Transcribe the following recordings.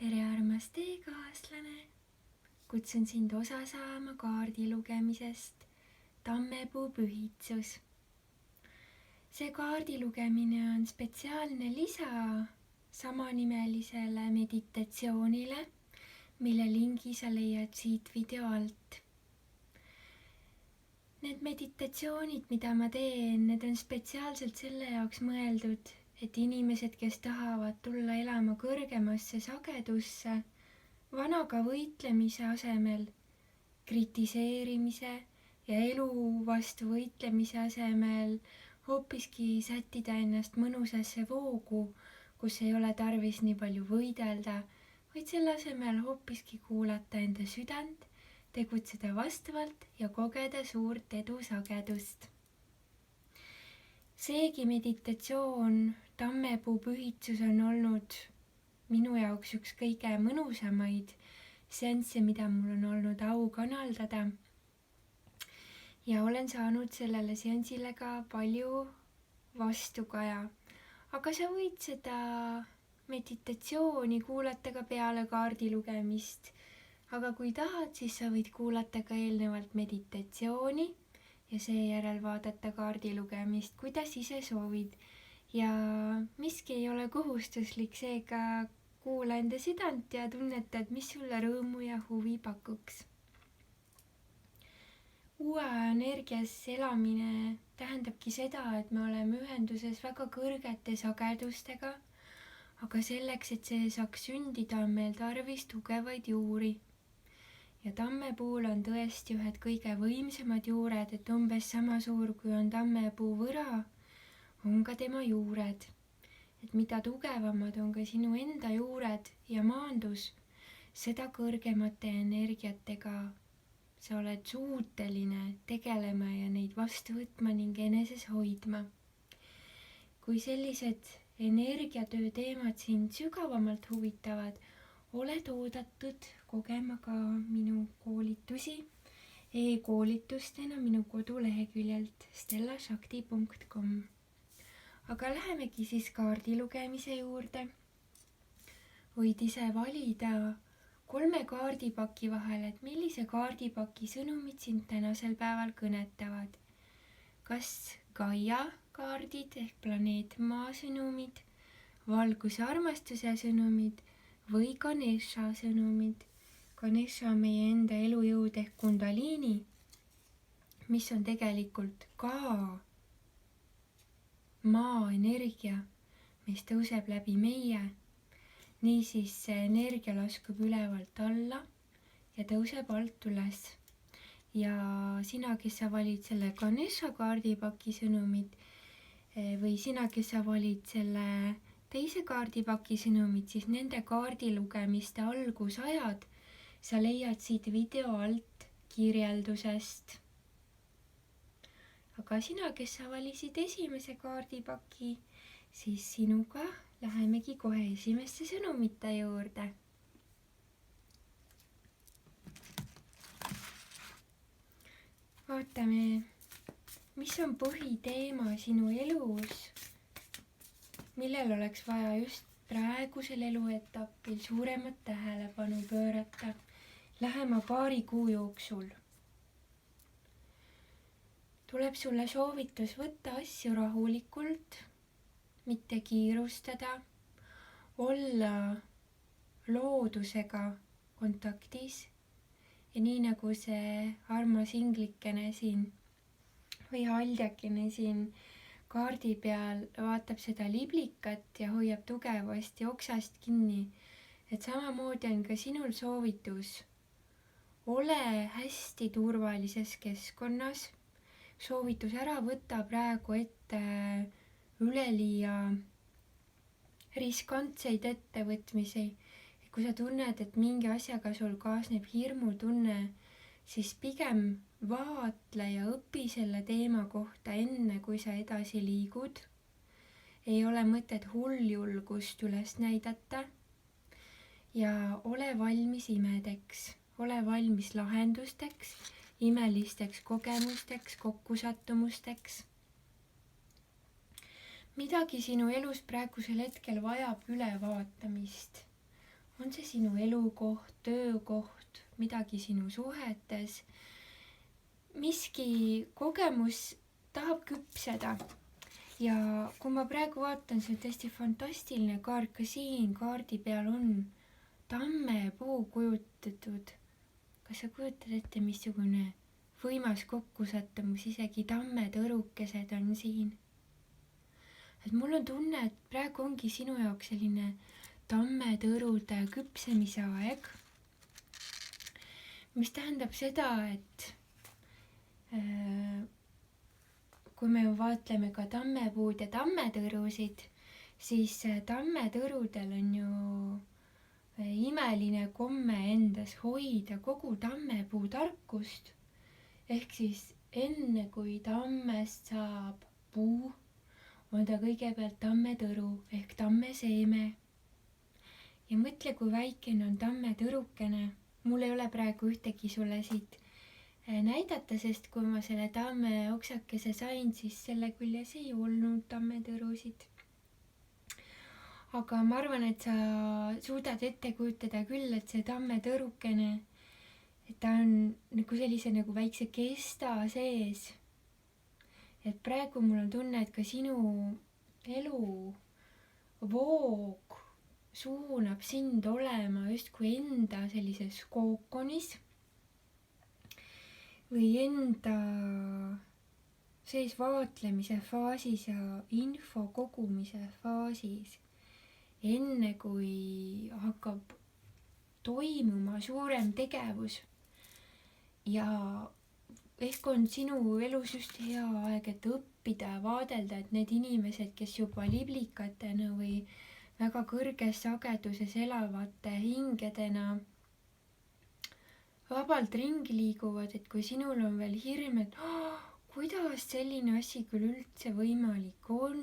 tere, armas teekaaslane! Kutsun sind osa saama kaardi lugemisest Tammepuu pühitsus. See kaardi lugemine on spetsiaalne lisa samanimelisele meditatsioonile, mille lingi sa leiad siit video alt. Need meditatsioonid, mida ma teen, need on spetsiaalselt selle jaoks mõeldud, et inimesed, kes tahavad tulla elama kõrgemasse sagedusse, vanaga võitlemise asemel, kritiseerimise ja elu vastu võitlemise asemel hoopiski sättida ennast mõnusasse voogu, kus ei ole tarvis nii palju võidelda, vaid selle asemel hoopiski kuulata enda südant, tegutseda vastavalt ja kogeda suurt edusagedust. Seegi meditatsioon, Tammepuu pühitsus on olnud minu jaoks üks kõige mõnusamaid seansse, mida mul on olnud au kanaldada. Ja olen saanud sellele seansile ka palju vastukaja. Aga sa võid seda meditatsiooni kuulata ka peale kaardi lugemist. Aga kui tahad, siis sa võid kuulata ka eelnevalt meditatsiooni ja seejärel vaadata kaardi lugemist, kuidas ise soovid. Ja miski ei ole kohustuslik, seega kuula enda südant ja tunnetad, mis sulle rõõmu ja huvi pakuks. Uue energias elamine tähendabki seda, et me oleme ühenduses väga kõrgete sagedustega, aga selleks, et see saaks sündida, on meil tarvis tugevaid juuri. Ja tammepuul on tõesti ühed kõige võimsamad juured, et umbes sama suur kui on tammepuu võra, on ka tema juured. Et mida tugevamad on ka sinu enda juured ja maandus, seda kõrgemate energiatega sa oled suuteline tegelema ja neid vastu võtma ning eneses hoidma. Kui sellised energiatöö teemad sind sügavamalt huvitavad, oled oodatud kogema ka minu koolitusi e-koolitustena minu koduleheküljelt stellashakti.com. Aga lähemegi siis kaardi lugemise juurde. Võid ise valida 3 kaardipaki vahel, et millise kaardipaki sõnumid sind tänasel päeval kõnetavad. Kas Gaia kaardid ehk planeet Maa sõnumid, valguse armastuse sõnumid või Ganesha sõnumid. Ganesha on meie enda elujõud ehk kundaliini, mis on tegelikult ka maa energia, mis tõuseb läbi meie. Niisiis see energia laskub ülevalt alla ja tõuseb alt üles. Ja sina, kes sa valid selle Ganesha kaardipaki sõnumid või sina, kes sa valid selle teise kaardipaki sõnumid, siis nende kaardilugemiste algusajad sa leiad siit video alt kirjeldusest. Aga sina, kes sa valisid esimese kaardipaki, siis sinuga lähemegi kohe esimeste sõnumite juurde. Vaatame, mis on põhiteema sinu elus, millel oleks vaja just praegusel eluetapil suuremat tähelepanu pöörata lähema paari kuu jooksul. Tuleb sulle soovitus võtta asju rahulikult, mitte kiirustada, olla loodusega kontaktis ja nii nagu see armas inglikene siin või haldjakene siin kaardi peal vaatab seda liblikat ja hoiab tugevasti oksast kinni, et samamoodi on ka sinul soovitus. Ole hästi turvalises keskkonnas. Soovitus ära võtta praegu ette üleliia riskantseid ettevõtmisi. Kui sa tunned, et mingi asjaga sul kaasneb hirmutunne, siis pigem vaatle ja õpi selle teema kohta enne, kui sa edasi liigud. Ei ole mõtet hulljulgust üles näidata ja ole valmis imedeks, ole valmis lahendusteks, imelisteks kogemusteks, kokkusattumusteks. Midagi sinu elus praegusel hetkel vajab ülevaatamist. on see sinu elukoht, töökoht, midagi sinu suhetes. Miski kogemus tahab küpseda. Ja kui ma praegu vaatan, see on tõesti fantastiline kaart, ka siin kaardi peal on tammepuu kujutatud. Kas sa kujutad ette, missugune võimas kokkusattumus, isegi tammetõrukesed on siin. Et mul on tunne, et praegu ongi sinu jaoks selline tammetõrude küpsemise aeg, mis tähendab seda, et kui me vaatleme ka tammepuud ja tammetõrusid, siis tammetõrudel on ju imeline komme endas hoida kogu tammepuu tarkust. Ehk siis enne kui tammest saab puu, on ta kõigepealt tammetõru ehk tammeseeme. Ja mõtle, kui väikene on tammetõrukene. Mul ei ole praegu ühtegi sulle siit näidata, sest kui ma selle tamme oksakese sain, siis selle küljes ei olnud tammetõrusid. Aga ma arvan, et sa suudad ette kujutada küll, et see tammetõrukene, et ta on nagu sellise nagu väikse kesta sees. Et praegu mul on tunne, et ka sinu elu voog suunab sind olema justkui enda sellises kookonis või enda sees vaatlemise faasis ja info kogumise faasis, enne kui hakkab toimuma suurem tegevus. Ja ehk on sinu elus just hea aeg, et õppida ja vaadelda, et need inimesed, kes juba liblikatena või väga kõrges sageduses elavate hingedena vabalt ringi liiguvad, et kui sinul on veel hirm, et kuidas selline asi küll üldse võimalik on,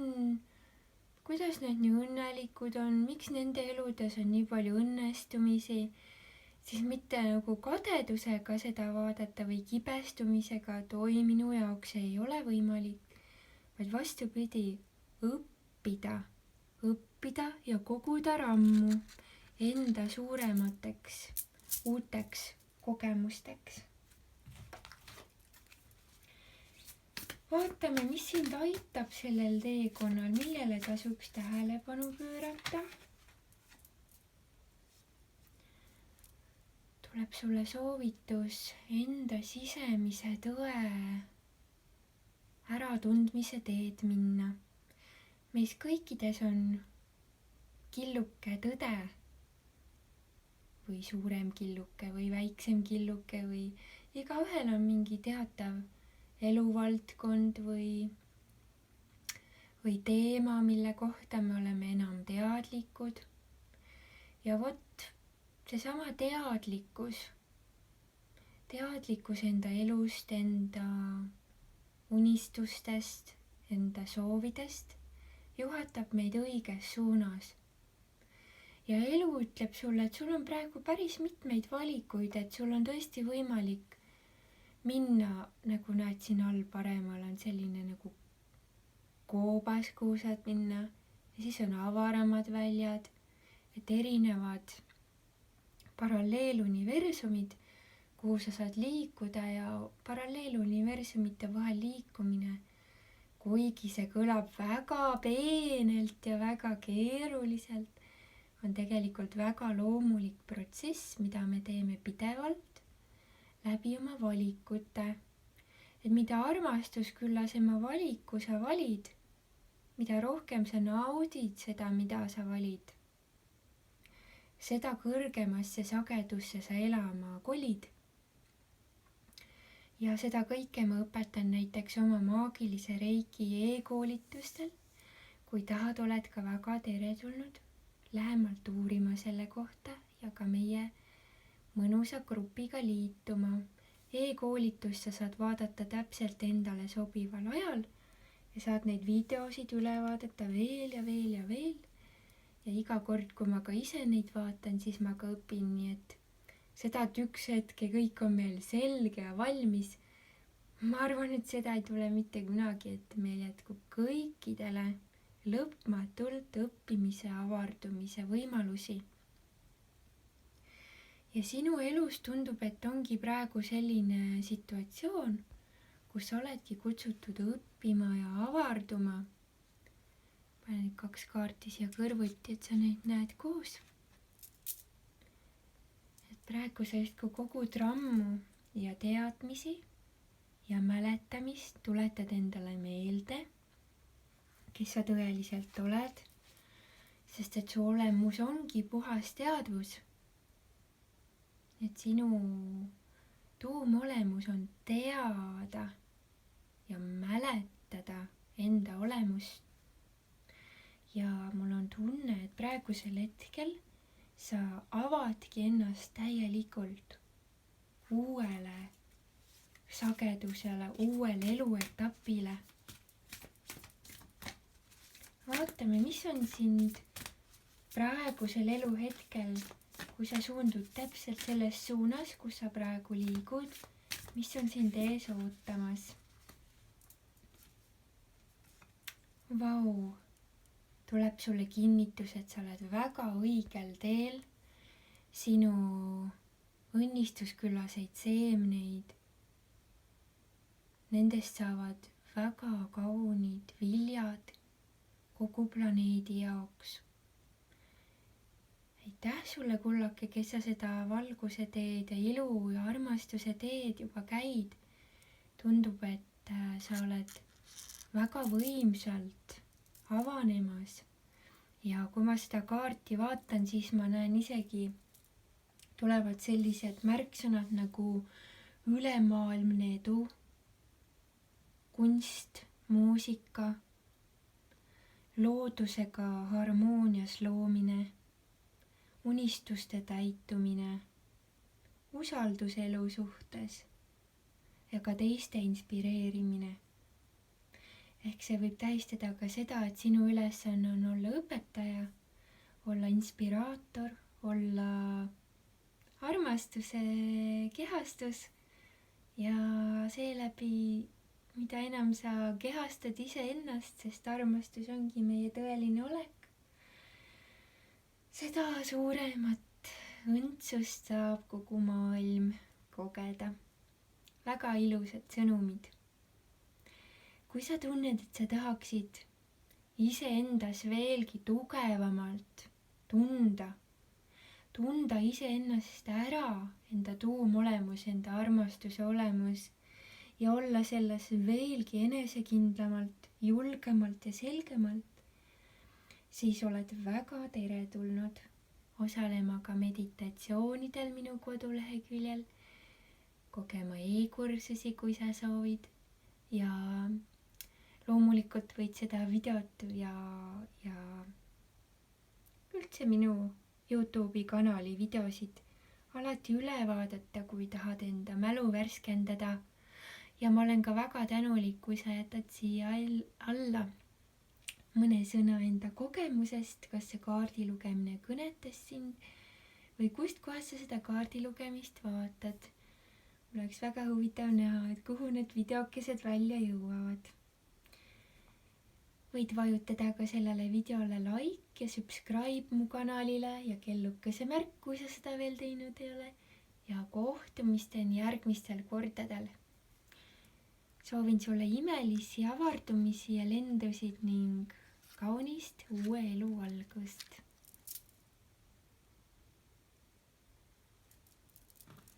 kuidas nad nii õnnelikud on, miks nende eludes on nii palju õnnestumisi, siis mitte nagu kadedusega seda vaadata või kibestumisega, et oi, minu jaoks ei ole võimalik, vaid vastupidi, õppida ja koguda rammu enda suuremateks uuteks kogemusteks. Vaatame, mis sind aitab sellel teekonnal, millele tasuks tähelepanu pöörata. Tuleb sulle soovitus enda sisemise tõe äratundmise teed minna. Meis kõikides on killuke tõde või suurem killuke või väiksem killuke või igaühel on mingi teatav eluvaldkond või teema, mille kohta me oleme enam teadlikud. Ja vot seesama teadlikkus enda elust, enda unistustest, enda soovidest juhatab meid õiges suunas. Ja elu ütleb sulle, et sul on praegu päris mitmeid valikuid, et sul on tõesti võimalik minna, nagu näed siin all paremal on selline nagu koobas, kuhu saad minna, ja siis on avaramad väljad, et erinevad paralleeluniversumid, kuhu sa saad liikuda ja paralleeluniversumite vahel liikumine, kuigi see kõlab väga peenelt ja väga keeruliselt, on tegelikult väga loomulik protsess, mida me teeme pidevalt läbi oma valikute. Et mida armastusküllasema valiku sa valid, mida rohkem sa naudid seda, mida sa valid, seda kõrgemasse sagedusse sa elama kolid. Ja seda kõike ma õpetan näiteks oma maagilise Reiki e-koolitustel. Kui tahad, oled ka väga teretulnud lähemalt uurima selle kohta ja ka meie mõnusa grupiga liituma. E-koolitust sa saad vaadata täpselt endale sobival ajal ja saad neid videosid üle vaadata veel ja veel ja veel. Ja iga kord, kui ma ka ise neid vaatan, siis ma ka õpin, nii et seda, et üks hetk kõik on meil selge ja valmis, ma arvan, et seda ei tule mitte kunagi, et meil jätkub kõikidele lõpmatult õppimise, avardumise võimalusi. ja sinu elus tundub, et ongi praegu selline situatsioon, kus sa oledki kutsutud õppima ja avarduma. Pane need 2 kaarti siia kõrvuti, et sa neid näed koos. Et praegu sa justkui kogud rammu ja teadmisi ja mäletamist, tuletad endale meelde, kes sa tõeliselt oled, sest et su olemus ongi puhas teadvus. Et sinu tuumolemus on teada ja mäletada enda olemust. Ja mul on tunne, et praegusel hetkel sa avadki ennast täielikult uuele sagedusele, uuele eluetapile. Vaatame, mis on sind praegusel eluhetkel, kui sa suundud täpselt selles suunas, kus sa praegu liigud, mis on sind ees ootamas. Vau! Tuleb sulle kinnitus, et sa oled väga õigel teel. Sinu õnnistusküllaseid seemneid, nendest saavad väga kaunid viljad kogu planeedi jaoks. Aitäh sulle, kullake, kes sa seda valguse teed ja ilu ja armastuse teed juba käid. Tundub, et sa oled väga võimsalt avanemas. Ja kui ma seda kaarti vaatan, siis ma näen isegi, tulevad sellised märksõnad nagu ülemaailmne edu, kunst, muusika, loodusega harmoonias loomine, unistuste täitumine, usaldus elu suhtes ja ka teiste inspireerimine. Ehk see võib tähistada ka seda, et sinu ülesanne on olla õpetaja, olla inspiraator, olla armastuse kehastus ja seeläbi, mida enam sa kehastad iseennast, sest armastus ongi meie tõeline olek, seda suuremat õndsust saab kogu maailm kogeda. Väga ilusad sõnumid. Kui sa tunned, et sa tahaksid iseendas veelgi tugevamalt tunda iseennast ära, enda tuumolemus, enda armastuse olemus ja olla selles veelgi enesekindlamalt, julgemalt ja selgemalt, siis oled väga teretulnud osalema ka meditatsioonidel minu koduleheküljel, kogema e-kursusi, kui sa soovid ja loomulikult võid seda videot ja üldse minu YouTube'i kanali videosid alati üle vaadata, kui tahad enda mälu värskendada. Ja ma olen ka väga tänulik, kui sa jätad siia alla mõne sõna enda kogemusest, kas see kaardi lugemine kõnetas sind või kust kohast sa seda kaardi lugemist vaatad. Mul oleks väga huvitav näha, et kuhu need videokesed välja jõuavad. Võid vajutada ka sellele videole like ja subscribe mu kanalile ja kellukese märk, kui sa seda veel teinud ei ole. Ja kohtumisteni järgmistel kordadel. Soovin sulle imelisi avardumisi ja lendusid ning kaunist uue elu algust.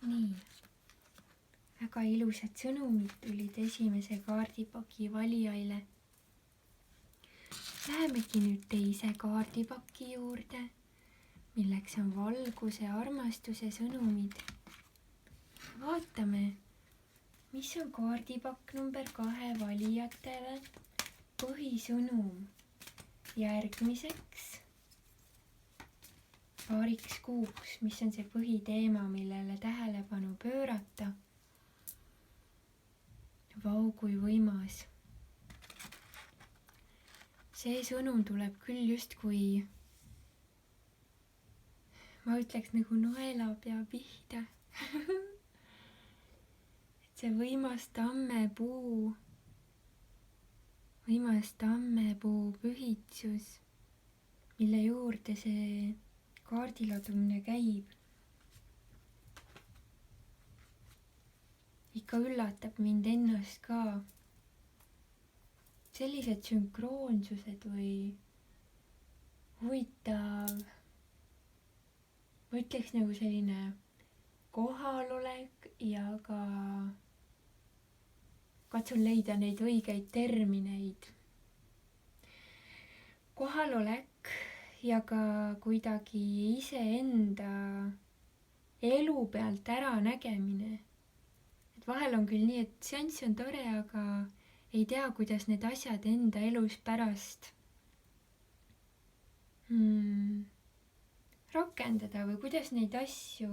Nii. Väga ilusad sõnumid tulid esimese kaardipaki valijaile. Lähemegi nüüd teise kaardipaki juurde, milleks on valguse ja armastuse sõnumid. Vaatame, mis on kaardipakk number 2 valijatele põhisõnum järgmiseks paariks kuuks, mis on see põhiteema, millele tähelepanu pöörata. Vau, kui võimas. See sõnum tuleb küll justkui, ma ütleks nagu naelapea pihta. See võimas tammepuu pühitsus, mille juurde see kaardiladumine käib. ikka üllatab mind ennast ka. Sellised sünkroonsused või huvitav, ma ütleks nagu selline kohalolek ja ka katsun leida neid õigeid termineid. Kohalolek ja ka kuidagi iseenda elu pealt ära nägemine. Et vahel on küll nii, et seanss on tore, aga ei tea, kuidas need asjad enda elus pärast rakendada või kuidas neid asju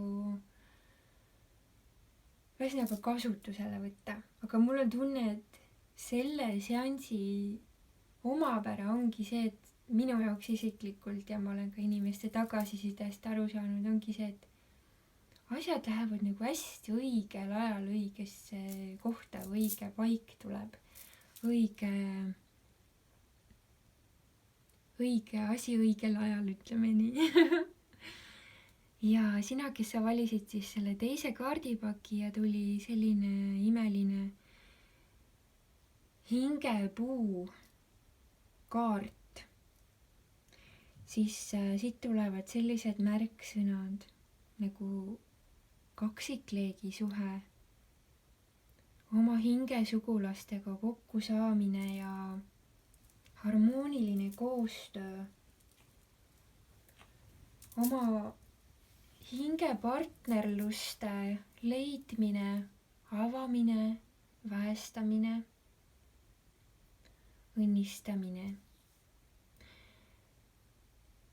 ühesõnaga kasutusele võtta. Aga mul on tunne, et selle seansi omapära ongi see, et minu jaoks isiklikult ja ma olen ka inimeste tagasisidest aru saanud, ongi see, et asjad lähevad nagu hästi õigel ajal õigesse kohta, õige paik tuleb, õige asi õigel ajal, ütleme nii. Ja sina, kes sa valisid siis selle teise kaardipaki ja tuli selline imeline hingepuu kaart, siis siit tulevad sellised märksõnad nagu kaksikleegi suhe, oma hingesugulastega kokkusaamine ja harmooniline koostöö, oma hingepartnerluste leidmine, avamine, väestamine, õnnistamine,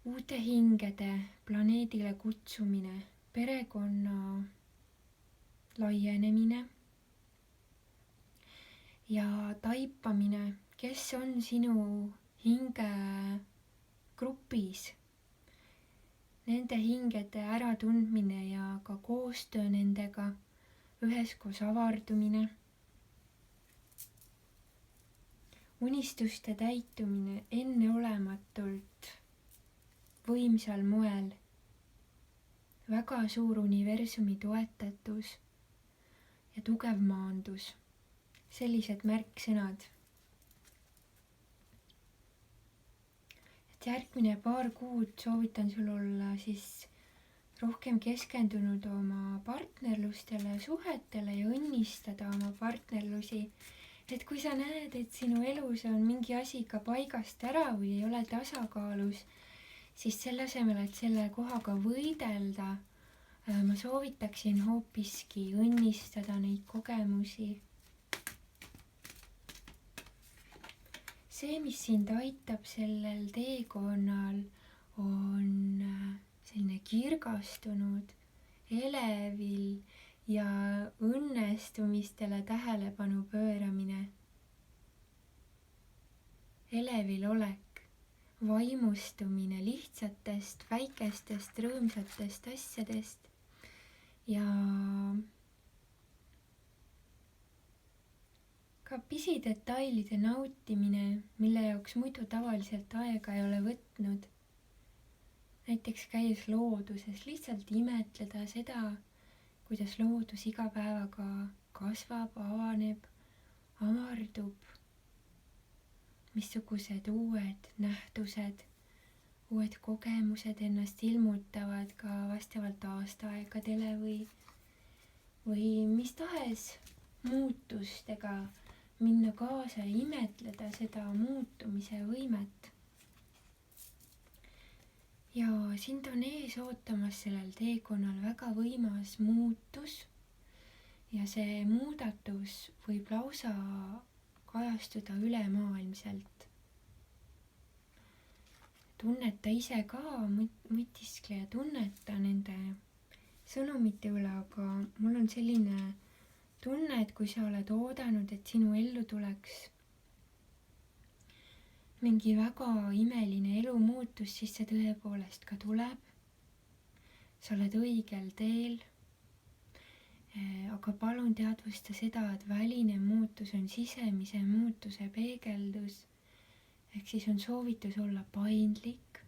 uute hingede planeedile kutsumine, perekonna laienemine ja taipamine, kes on sinu hingegrupis, nende hingede äratundmine ja ka koostöö nendega, üheskoos avardumine, unistuste täitumine enneolematult võimsal moel, väga suur universumi toetatus ja tugev maandus, sellised märksõnad. Et järgmine paar kuud soovitan sul olla siis rohkem keskendunud oma partnerlustele, suhetele ja õnnistada oma partnerlusi. Et kui sa näed, et sinu elus on mingi asi ka paigast ära või ei ole tasakaalus, siis selle asemel, et selle kohaga võidelda, ma soovitaksin hoopiski õnnistada neid kogemusi. See, mis sind aitab sellel teekonnal, on selline kirgastunud, elevil ja õnnestumistele tähelepanu pööramine. Elevil olek, vaimustumine lihtsatest, väikestest, rõõmsatest asjadest ja ka pisidetailide nautimine, mille jaoks muidu tavaliselt aega ei ole võtnud. Näiteks käies looduses, lihtsalt imetleda seda, kuidas loodus iga päevaga kasvab, avaneb, avardub, missugused uued nähtused, uued kogemused ennast ilmutavad ka vastavalt aastaaegadele või mis tahes muutustega minna kaasa ja imetleda seda muutumise võimet. Ja sind on ees ootamas sellel teekonnal väga võimas muutus ja see muudatus võib lausa kajastuda ülemaailmselt. Tunneta ise ka, mõtiskle ja tunneta nende sõnumite üle, aga mul on selline tunne, et kui sa oled oodanud, et sinu ellu tuleks mingi väga imeline elumuutus, siis see tõepoolest ka tuleb. Sa oled õigel teel. Aga palun teadvusta seda, et väline muutus on sisemise muutuse peegeldus. Ehk siis on soovitus olla paindlik,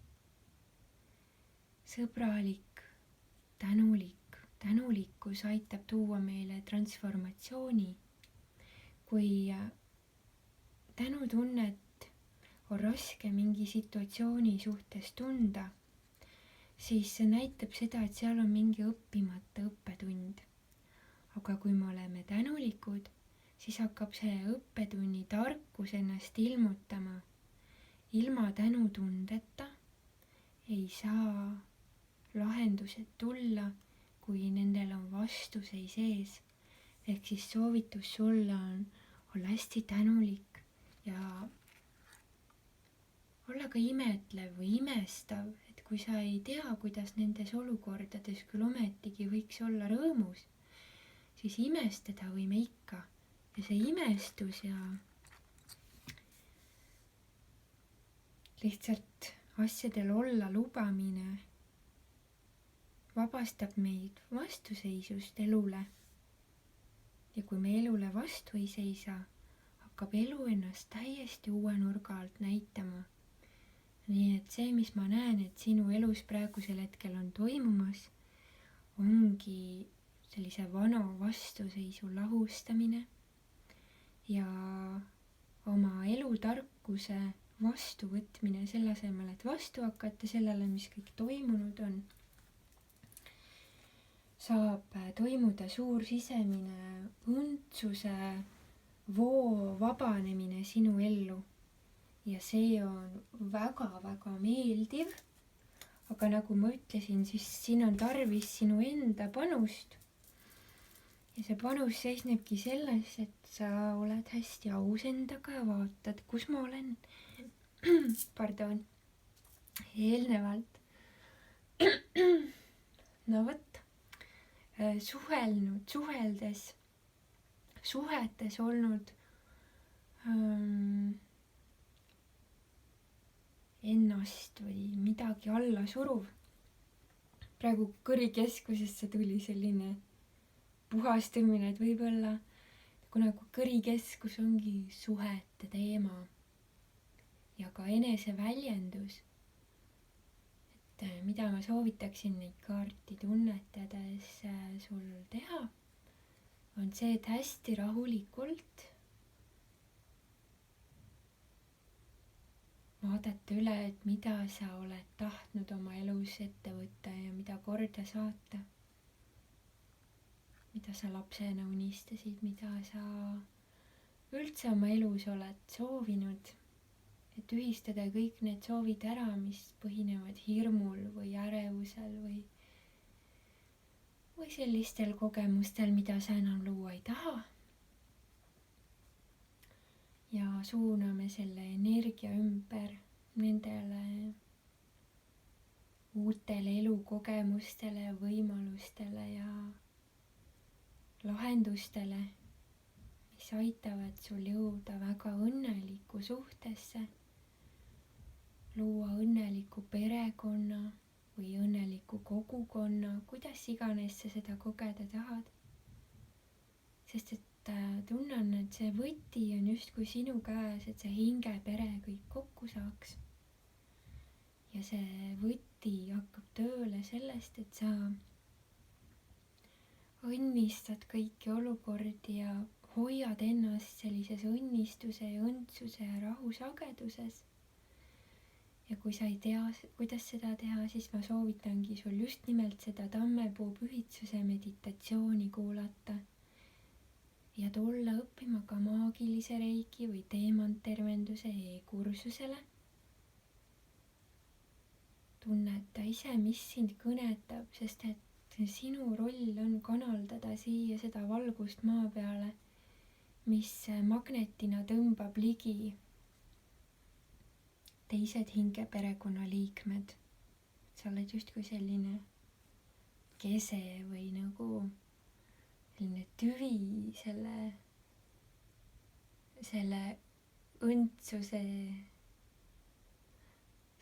sõbralik, tänulik tänulikkus aitab tuua meile transformatsiooni. Kui tänutunnet on raske mingi situatsiooni suhtes tunda, siis see näitab seda, et seal on mingi õppimata õppetund. Aga kui me oleme tänulikud, siis hakkab see õppetunni tarkus ennast ilmutama. Ilma tänutundeta ei saa lahendused tulla, kui nendel on vastuseis ees. Ehk siis soovitus sulle on olla hästi tänulik ja olla ka imetlev või imestav, et kui sa ei tea, kuidas nendes olukordades küll ometigi võiks olla rõõmus, siis imestada võime ikka. Ja see imestus ja lihtsalt asjadel olla lubamine vabastab meid vastuseisust elule. Ja kui me elule vastu ei seisa, hakkab elu ennast täiesti uue nurga alt näitama. Nii et see, mis ma näen, et sinu elus praegusel hetkel on toimumas, ongi sellise vana vastuseisu lahustamine ja oma elutarkuse vastuvõtmine selle asemel, et vastu hakata sellele, mis kõik toimunud on, saab toimuda suur sisemine õndsuse voo vabanemine sinu ellu. Ja see on väga-väga meeldiv. Aga nagu ma ütlesin, siis siin on tarvis sinu enda panust. Ja see panus seisnebki selles, et sa oled hästi aus endaga ja vaatad, kus ma olen pardon, eelnevalt no võt, suhetes olnud ennast või midagi alla suruv. Praegu kõrikeskusesse tuli selline puhastumine, et võib-olla kuna kõrikeskus ongi suhete teema ja ka eneseväljendus, et mida ma soovitaksin neid kaarti tunnetades sul teha, on see, et hästi rahulikult vaadata üle, et mida sa oled tahtnud oma elus ette võtta ja mida korda saata. Mida sa lapsena unistasid, mida sa üldse oma elus oled soovinud. Et ühistada kõik need soovid ära, mis põhinevad hirmul või ärevusel või sellistel kogemustel, mida sa enam luua ei taha. Ja suuname selle energia ümber nendele uutele elukogemustele, võimalustele ja lahendustele, mis aitavad sul jõuda väga õnneliku suhtesse, luua õnneliku perekonna või õnneliku kogukonna, kuidas iganes sa seda kogeda tahad. Sest et tunnen, et see võti on justkui sinu käes, et see hingepere kõik kokku saaks. Ja see võti hakkab tööle sellest, et sa õnnistad kõiki olukordi ja hoiad ennast sellises õnnistuse ja õndsuse ja rahu sageduses. Ja kui sa ei tea, kuidas seda teha, siis ma soovitangi sul just nimelt seda tammepuu pühitsuse meditatsiooni kuulata. Ja tulla õppima ka maagilise reiki või teemantervenduse e-kursusele. Tunneta ise, mis sind kõnetab, sest et sinu roll on kanaldada siia seda valgust maa peale, mis magnetina tõmbab ligi teised hingeperekonna liikmed. Sa oled justkui selline kese või nagu selline tüvi selle õndsuse,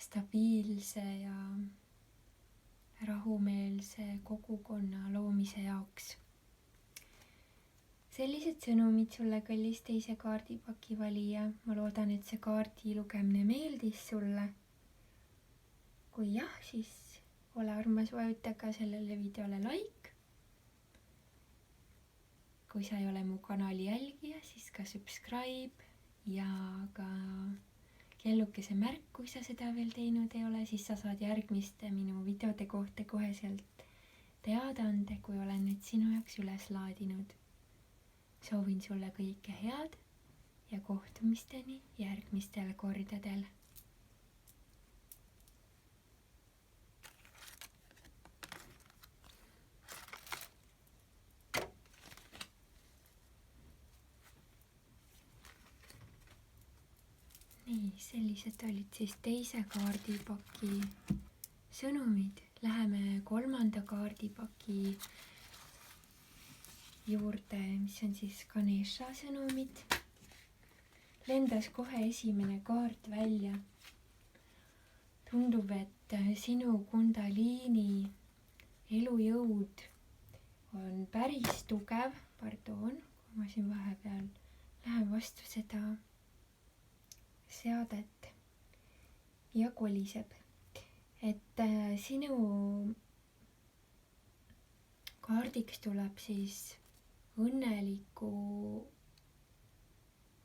stabiilse ja rahumeelse kogukonna loomise jaoks. Sellised sõnumid sulle, kallis teise kaardipaki valija. Ma loodan, et see kaardi lugemine meeldis sulle. Kui jah, siis ole armas, vajuta ka sellele videole like kui sa ei ole mu kanali jälgija, siis ka subscribe ja ka kellukese märk, kui sa seda veel teinud ei ole, siis sa saad järgmiste minu videode kohta koheselt teadaande, kui olen need sinu jaoks üles laadinud. Soovin sulle kõike head ja kohtumisteni järgmistel kordadel. Nii, sellised olid siis teise kaardipaki sõnumid. Läheme kolmanda kaardipaki juurde, mis on siis Ganesha sõnumid. Lendas kohe esimene kaart välja. Tundub, et sinu kundaliini elujõud on päris tugev. Pardon, kui ma siin vahepeal lähen vastu seda seadet ja koliseb. Et sinu kaardiks tuleb siis õnneliku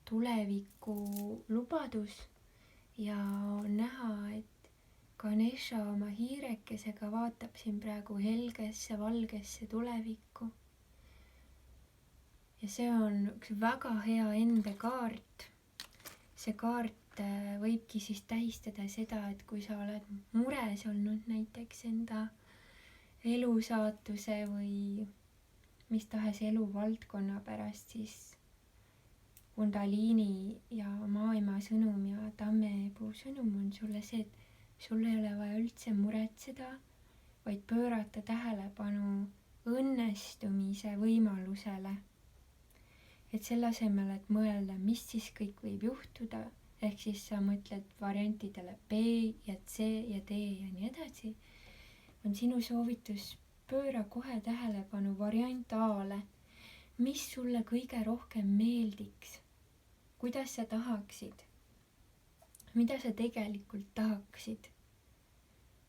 tuleviku lubadus ja on näha, et Ganesha oma hiirekesega vaatab siin praegu helgesse, valgesse tulevikku. Ja see on üks väga hea endekaart. See kaart võibki siis tähistada seda, et kui sa oled mures olnud näiteks enda elusaatuse või mis tahes eluvaldkonna pärast, siis kundaliini ja maailma sõnum ja tammepuu sõnum on sulle see, et sul ei ole vaja üldse muretseda, vaid pöörata tähelepanu õnnestumise võimalusele. Et selle asemel, et mõelda, mis siis kõik võib juhtuda, ehk siis sa mõtled variantidele B ja C ja D ja nii edasi, on sinu soovitus pööra kohe tähelepanu variant A-le, mis sulle kõige rohkem meeldiks, kuidas sa tahaksid, mida sa tegelikult tahaksid,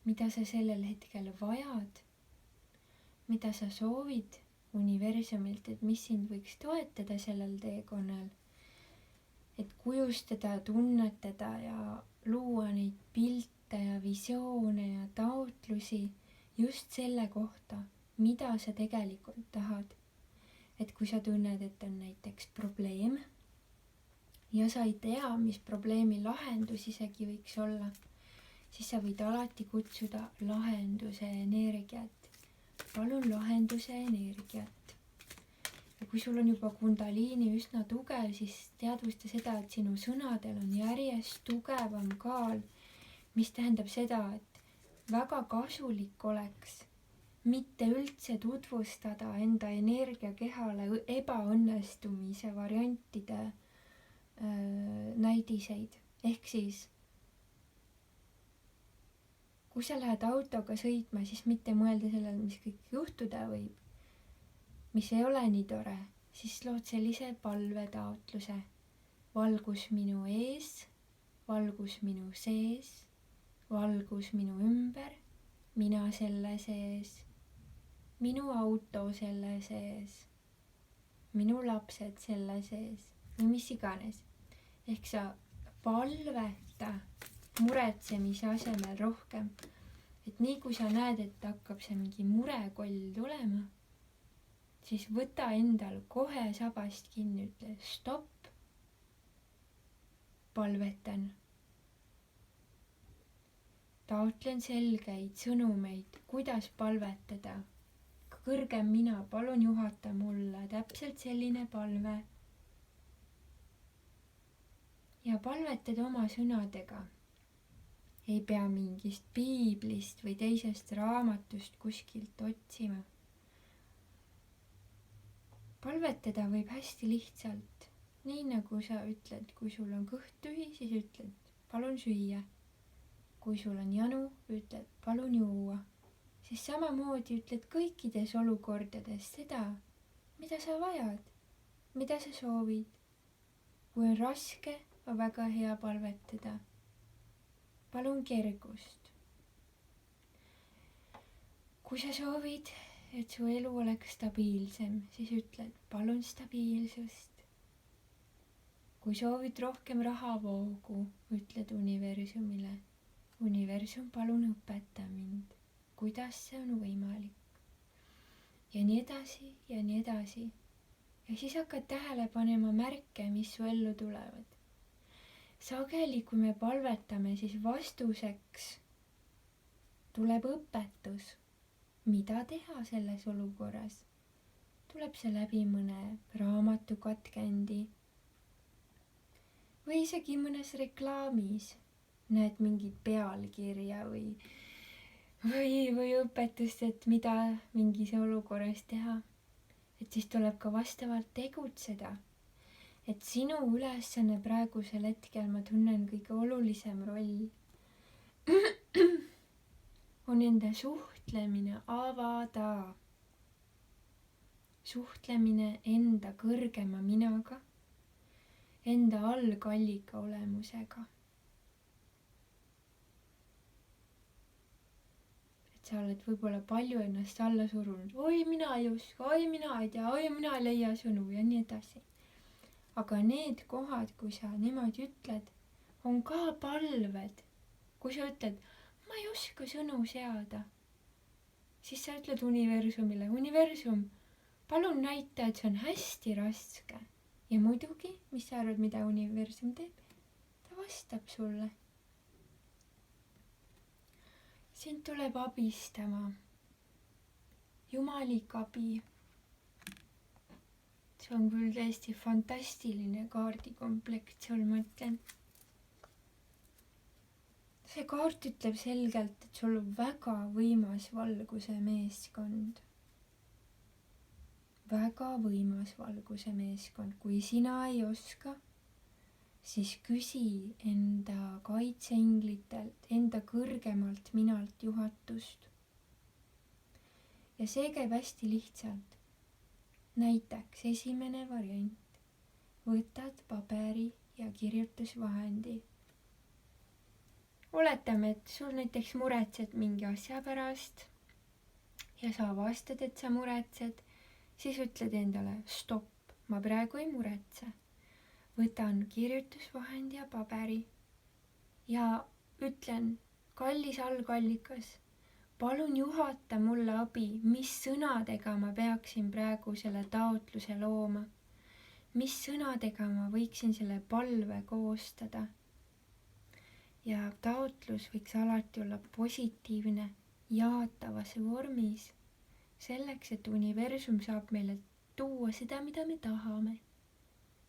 mida sa sellel hetkel vajad, mida sa soovid universumilt, et mis sind võiks toetada sellel teekonnal, et kujustada, tunnetada ja luua neid pilte ja visioone ja taotlusi just selle kohta, mida sa tegelikult tahad. Et kui sa tunned, et on näiteks probleem ja sa ei tea, mis probleemi lahendus isegi võiks olla, siis sa võid alati kutsuda lahenduse energiat. Palun lahenduse energiat. Ja kui sul on juba kundaliini üsna tugev, siis teadvusta seda, et sinu sõnadel on järjest tugevam kaal, mis tähendab seda, et väga kasulik oleks mitte üldse tutvustada enda energiakehale ebaõnnestumise variantide näidiseid. Ehk siis kui sa lähed autoga sõitma, siis mitte mõelda sellele, mis kõik juhtuda võib, mis ei ole nii tore, siis lood sellise palvetaotluse. Valgus minu ees, valgus minu sees, valgus minu ümber, mina selle sees, minu auto selle sees, minu lapsed selle sees või mis iganes. Ehk sa palveta muretsemise asemel rohkem. Et nii kui sa näed, et hakkab see mingi murekoll tulema, siis võta endal kohe sabast kinni, ütle stopp, palvetan. Taotlen selgeid sõnumeid, kuidas palvetada. Kõrgem mina, palun juhata mulle täpselt selline palve. Ja palvetad oma sõnadega. Ei pea mingist piiblist või teisest raamatust kuskilt otsima. Palvetada võib hästi lihtsalt. Nii nagu sa ütled, kui sul on kõht tühi, siis ütled, palun süüa. Kui sul on janu, ütled, palun juua. Siis samamoodi ütled kõikides olukordades seda, mida sa vajad, mida sa soovid. Kui on raske, on väga hea palvetada. Palun kergust. Kui sa soovid et su elu oleks stabiilsem, siis ütled palun stabiilsust. kui soovid rohkem rahavoogu, ütled universumile, universum, palun õpeta mind, kuidas see on võimalik. ja nii edasi ja nii edasi. ja siis hakkad tähele panema märke, mis su ellu tulevad. sageli, kui me palvetame, siis vastuseks tuleb õpetus, mida teha selles olukorras. tuleb see läbi mõne raamatu katkendi või isegi mõnes reklaamis näed mingit pealkirja või õpetust, et mida mingis olukorras teha. et siis tuleb ka vastavalt tegutseda. et sinu ülesanne praegusel hetkel, ma tunnen, kõige olulisem roll on enda suhtlemine avada. suhtlemine enda kõrgema minaga, enda algallika olemusega. et sa oled võib-olla palju ennast alla surunud, oi mina ei oska, oi mina ei tea, oi mina ei leia sõnu ja nii edasi. aga need kohad, kui sa niimoodi ütled, on ka palved. kui sa ütled, ma ei oska sõnu seada, siis sa ütled universumile, universum, palun näita, et see on hästi raske. ja muidugi, mis sa arvad, mida universum teeb? ta vastab sulle. sind tuleb abistama jumalik abi. see on küll täiesti fantastiline kaardikomplekt sul, ma ütlen. see kaart ütleb selgelt, et sul on väga võimas valguse meeskond. väga võimas valguse meeskond. kui sina ei oska, siis küsi enda kaitseinglitelt, enda kõrgemalt minalt juhatust. ja see käib hästi lihtsalt. näiteks esimene variant. võtad paberi ja kirjutusvahendi. oletame, et sul näiteks muretsed mingi asja pärast ja sa avastad, et sa muretsed, siis ütled endale stopp, ma praegu ei muretse. võtan kirjutusvahendi ja paberi ja ütlen, kallis algallikas, palun juhata mulle abi, mis sõnadega ma peaksin praegu selle taotluse looma. mis sõnadega ma võiksin selle palve koostada. ja taotlus võiks alati olla positiivne, jaatavas vormis, selleks, et universum saab meile tuua seda, mida me tahame.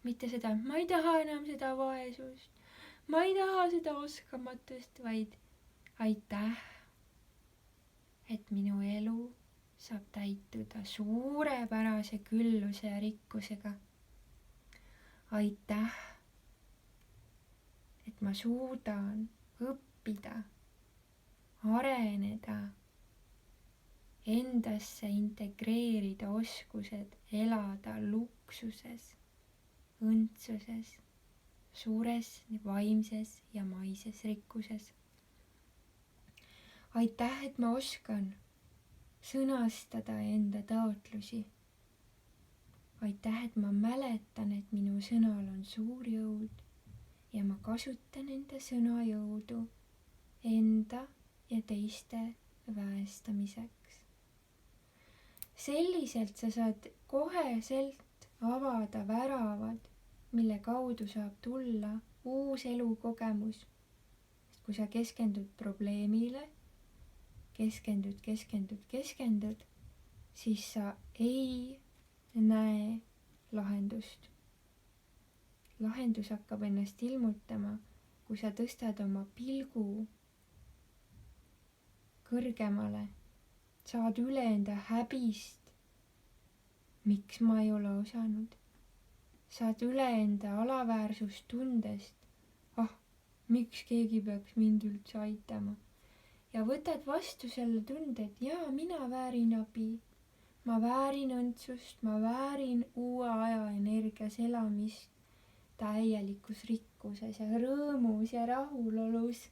mitte seda, ma ei taha enam seda vaesust, ma ei taha seda oskamatust, vaid aitäh, et minu elu saab täituda suurepärase külluse ja rikkusega. aitäh, et ma suudan õppida, areneda, endasse integreerida oskused elada luksuses, õndsuses, suures vaimses ja maises rikkuses. aitäh, et ma oskan sõnastada enda taotlusi. aitäh, et ma mäletan, et minu sõnal on suur jõud ja ma kasutan enda sõnajõudu enda ja teiste väestamiseks. selliselt sa saad koheselt avada väravad, mille kaudu saab tulla uus elukogemus. sest kui sa keskendud probleemile, keskendud, siis sa ei näe lahendust. lahendus hakkab ennast ilmutama, kui sa tõstad oma pilgu kõrgemale, saad üle enda häbist, miks ma ei ole osanud, saad üle enda alaväärsustundest, miks keegi peaks mind üldse aitama, ja võtad vastu selle tunde, et jaa, mina väärin abi, ma väärin õndsust, ma väärin uue aja energias elamist täielikus rikkuses ja rõõmus ja rahulolus.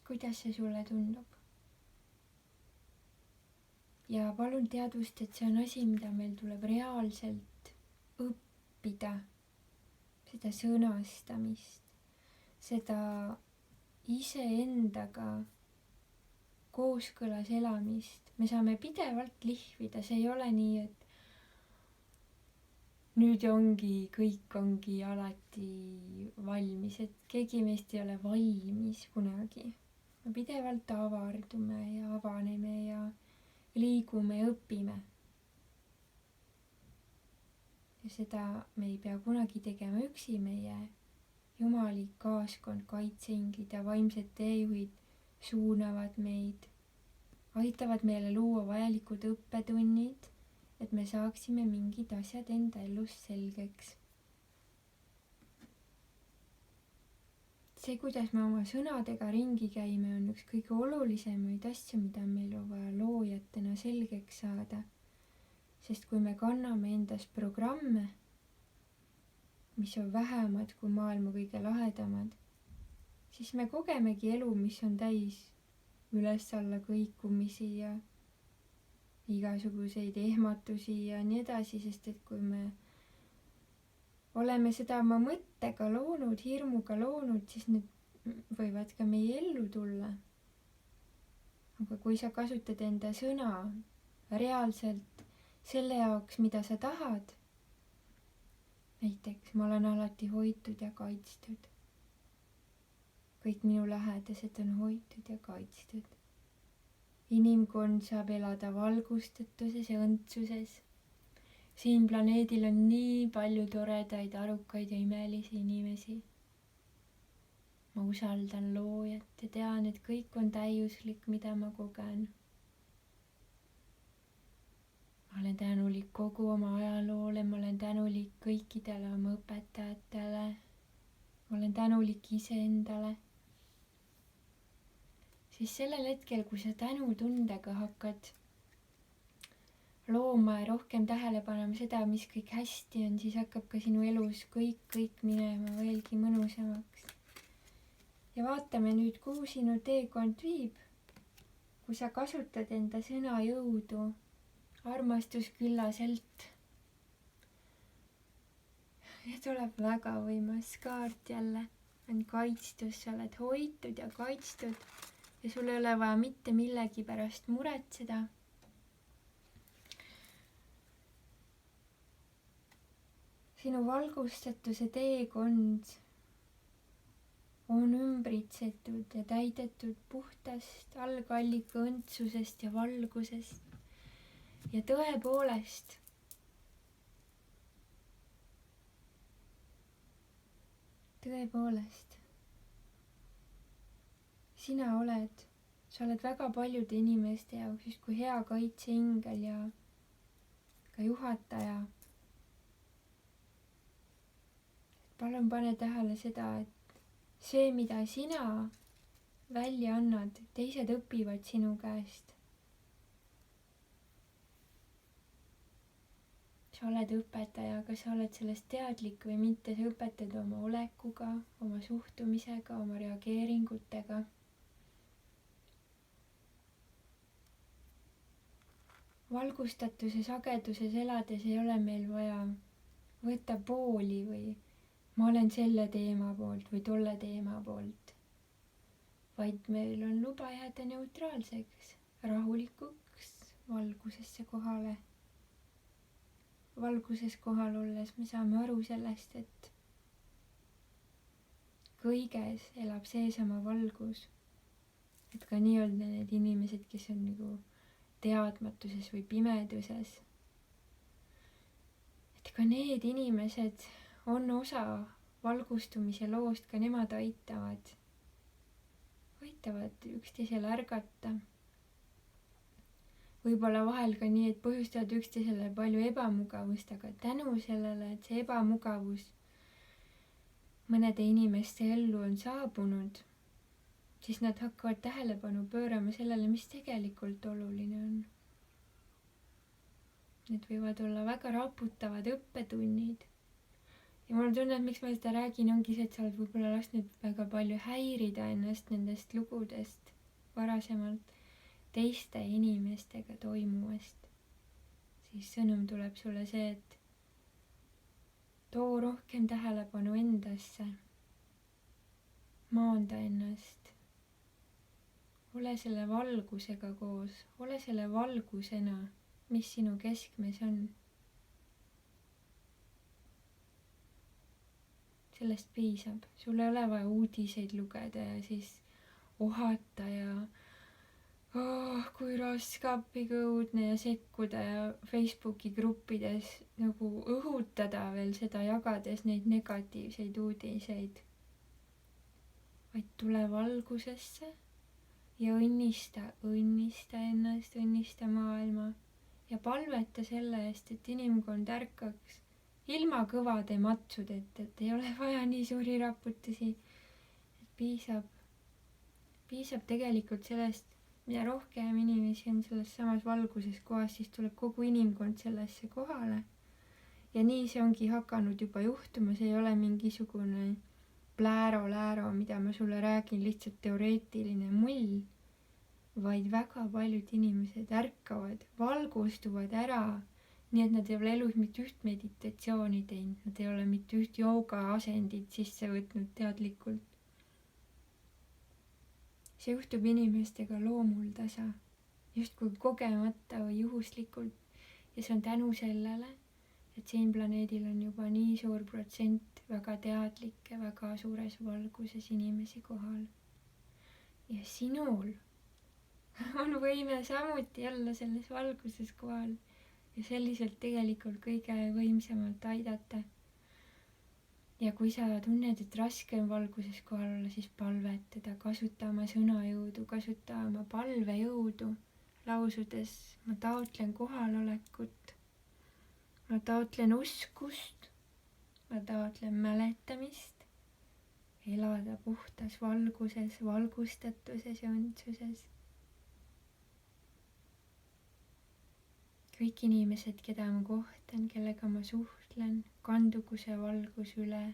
kuidas see sulle tundub? Ja palun teadvust, et see on asi, mida meil tuleb reaalselt õppida, seda sõnastamist, seda iseendaga kooskõlas elamist. Me saame pidevalt lihvida, see ei ole nii, et nüüd kõik ongi alati valmis, et keegi meist ei ole valmis kunagi. Me pidevalt avardume ja avaneme ja liigume ja õpime. Ja seda me ei pea kunagi tegema üksi, meie jumalik kaaskond, kaitseinglid ja vaimsed teejuhid suunavad meid, aitavad meile luua vajalikud õppetunnid, et me saaksime mingid asjad enda elus selgeks. See, kuidas me oma sõnadega ringi käime, on üks kõige olulisemaid asju, mida meil on vaja loojatena selgeks saada. Sest kui me kanname endas programme, mis on vähemad kui maailma kõige lahedamad, siis me kogemegi elu, mis on täis üles-alla kõikumisi ja igasuguseid ehmatusi ja nii edasi, sest et kui me oleme seda oma mõttega loonud, hirmuga loonud, siis need võivad ka meie ellu tulla. Aga kui sa kasutad enda sõna reaalselt selle jaoks, mida sa tahad, näiteks ma olen alati hoitud ja kaitstud. Kõik minu lähedased on hoitud ja kaitstud. Inimkond saab elada valgustatuses ja õndsuses. Siin planeedil on nii palju toredaid, arukaid ja imelisi inimesi. Ma usaldan loojat ja tean, et kõik on täiuslik, mida ma kogen. Ma olen tänulik kogu oma ajaloole, ma olen tänulik kõikidele oma õpetajatele. Ma olen tänulik iseendale. Siis sellel hetkel, kui sa tänutundega hakkad looma ja rohkem tähele panema seda, mis kõik hästi on, siis hakkab ka sinu elus kõik minema veelgi mõnusamaks. Ja vaatame nüüd, kuhu sinu teekond viib, kui sa kasutad enda sõna jõudu armastusküllaselt. Ja tuleb väga võimas kaart jälle, on kaitstus, sa oled hoitud ja kaitstud. Ja sul ei ole vaja mitte millegi pärast muretseda. Sinu valgustatuse teekond on ümbritsetud ja täidetud puhtast algallika õndsusest ja valgusest. Ja tõepoolest, sa oled väga paljude inimeste jaoks justkui hea kaitseingel ja ka juhataja. Palun pane tähele seda, et see, mida sina välja annad, teised õpivad sinu käest. Sa oled õpetaja, kas sa oled sellest teadlik või mitte, sa õpetad oma olekuga, oma suhtumisega, oma reageeringutega. Valgustatuse sageduses elades ei ole meil vaja võtta pooli või ma olen selle teema poolt või tolle teema poolt, vaid meil on luba jääda neutraalseks, rahulikuks, valgusesse kohale. Valguses kohal olles me saame aru sellest, et kõiges elab seesama valgus. Et ka nii-öelda need inimesed, kes on nagu teadmatuses või pimeduses. Et ka need inimesed on osa valgustumise loost, ka nemad aitavad üksteisele ärgata. Võib-olla vahel ka nii, et põhjustavad üksteisele palju ebamugavust, aga tänu sellele, et see ebamugavus mõnede inimeste ellu on saabunud, siis nad hakkavad tähelepanu pöörama sellele, mis tegelikult oluline on. Need võivad olla väga raputavad õppetunnid ja mul on tunne, et miks ma seda räägin, ongi see, et sa oled võib-olla lasknud väga palju häirida ennast nendest lugudest varasemalt teiste inimestega toimuvast. Siis sõnum tuleb sulle see, et too rohkem tähelepanu endasse, maanda ennast, ole selle valgusega koos, ole selle valgusena, mis sinu keskmes on. Sellest piisab, sul ei ole vaja uudiseid lugeda ja siis ohata ja kui raske, appi kui õudne ja sekkuda ja Facebooki gruppides nagu õhutada veel seda, jagades neid negatiivseid uudiseid. Vaid tule valgusesse ja õnnista ennast, õnnista maailma ja palveta selle eest, et inimkond ärkaks ilma kõvade matsudeta, et ei ole vaja nii suuri raputusi. Piisab tegelikult sellest, mida rohkem inimesi on selles samas valguses kohas, siis tuleb kogu inimkond sellesse kohale. Ja nii see ongi hakanud juba juhtuma, see ei ole mingisugune plääro-lääro, mida ma sulle räägin, lihtsalt teoreetiline mull, vaid väga paljud inimesed ärkavad, valgustuvad ära, nii et nad ei ole elus mitte üht meditatsiooni teinud, nad ei ole mitte üht jooga asendit sisse võtnud teadlikult. See juhtub inimestega loomuldasa, justkui kogemata või juhuslikult, ja see on tänu sellele, et siin planeedil on juba nii suur protsent väga teadlikke, väga suures valguses inimesi kohal. Ja sinul on võime samuti olla selles valguses kohal ja selliselt tegelikult kõige võimsamalt aidata. Ja kui sa tunned, et raske on valguses kohal olla, siis palvetada, kasuta oma sõnajõudu, kasuta oma palvejõudu, lausudes ma taotlen kohalolekut, ma taotlen uskust, ma taotlen mäletamist, elada puhtas valguses, valgustatuses ja õndsuses. Kõik inimesed, keda ma kohtan, kellega ma suhtlen, kandugu see valgus üle.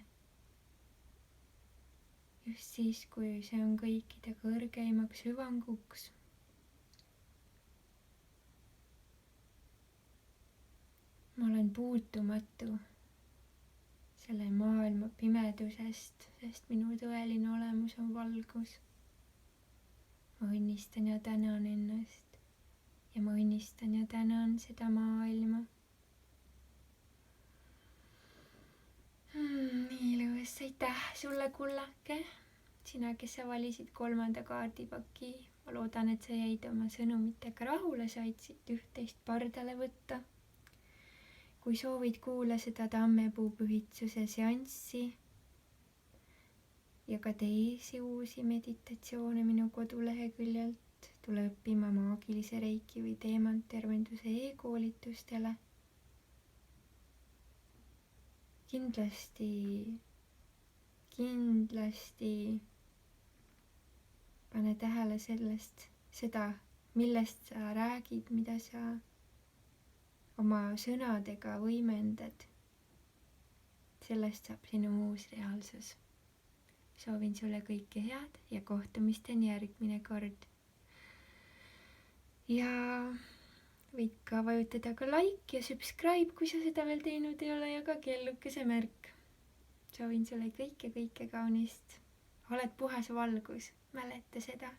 Just siis, kui see on kõikide kõrgeimaks hüvanguks. Ma olen puutumatu selle maailma pimedusest, sest minu tõeline olemus on valgus. Ma õnnistan ja tänan ennast. Ja ma õnnistan ja tänan seda maailma. Nii lõõs, aitäh sulle, kullake. Sina, kes sa valisid 3. kaardipaki. Ma loodan, et sa jäid oma sõnumitega rahule, said siit üht-teist pardale võtta. Kui soovid, kuula seda tammepuupühitsuse seanssi ja ka teisi uusi meditatsioone minu koduleheküljelt. Tule õppima maagilise reiki või teemanttervenduse e-koolitustele. Kindlasti pane tähele seda, millest sa räägid, mida sa oma sõnadega võimendad. Sellest saab sinu uus reaalsus. Soovin sulle kõike head ja kohtumisteni järgmine kord. Ja võid ka vajutada ka like ja subscribe, kui sa seda veel teinud ei ole, ja ka kellukese märk. Soovin sulle kõike kaunist. Oled puhas valgus, mäleta seda.